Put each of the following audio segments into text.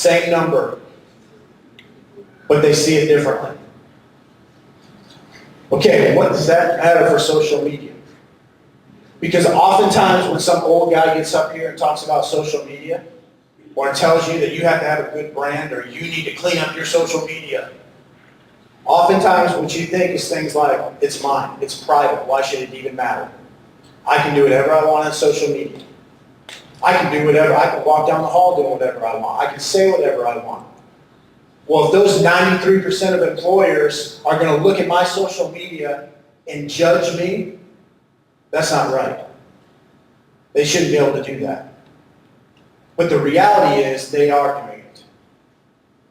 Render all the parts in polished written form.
same number, but they see it differently. Okay, what does that matter for social media? Because oftentimes when some old guy gets up here and talks about social media, or tells you that you have to have a good brand, or you need to clean up your social media, oftentimes what you think is things like, it's mine, it's private, why should it even matter? I can do whatever I want on social media. I can do whatever, I can walk down the hall doing whatever I want. I can say whatever I want. Well, if those 93% of employers are going to look at my social media and judge me, that's not right. They shouldn't be able to do that. But the reality is they are doing it.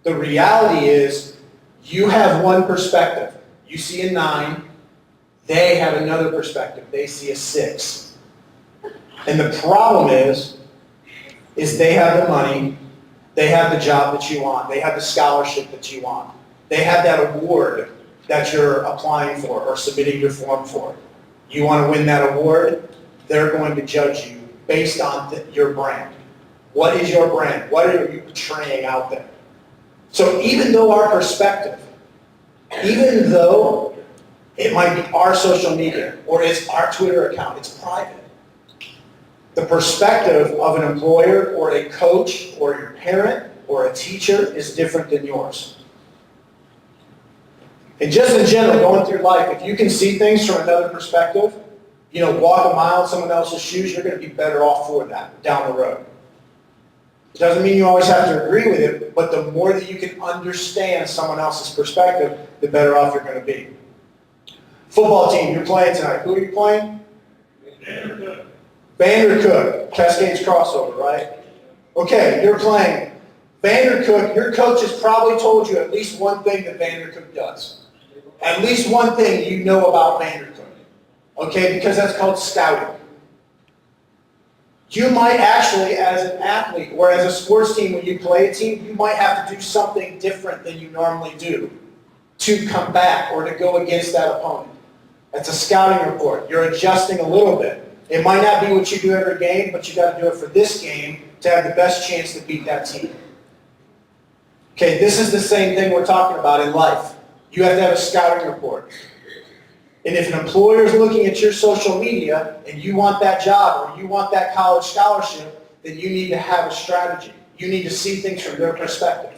The reality is you have one perspective. You see a 9, they have another perspective. They see a 6. And the problem is they have the money, they have the job that you want, they have the scholarship that you want, they have that award that you're applying for or submitting your form for. You want to win that award, they're going to judge you based on your brand. What is your brand? What are you portraying out there? So even though our perspective, even though it might be our social media or it's our Twitter account, it's private, the perspective of an employer or a coach or your parent or a teacher is different than yours. And just in general, going through life, if you can see things from another perspective, walk a mile in someone else's shoes, you're going to be better off for that down the road. It doesn't mean you always have to agree with it, but the more that you can understand someone else's perspective, the better off you're going to be. Football team, you're playing tonight. Who are you playing? Vandercook, Cascades crossover, right? Okay, you're playing Vandercook. Your coach has probably told you at least one thing that Vandercook does. At least one thing you know about Vandercook. Okay, because that's called scouting. You might actually, as an athlete or as a sports team, when you play a team, you might have to do something different than you normally do to come back or to go against that opponent. That's a scouting report. You're adjusting a little bit. It might not be what you do every game, but you got to do it for this game to have the best chance to beat that team. Okay, this is the same thing we're talking about in life. You have to have a scouting report. And if an employer is looking at your social media and you want that job or you want that college scholarship, then you need to have a strategy. You need to see things from their perspective.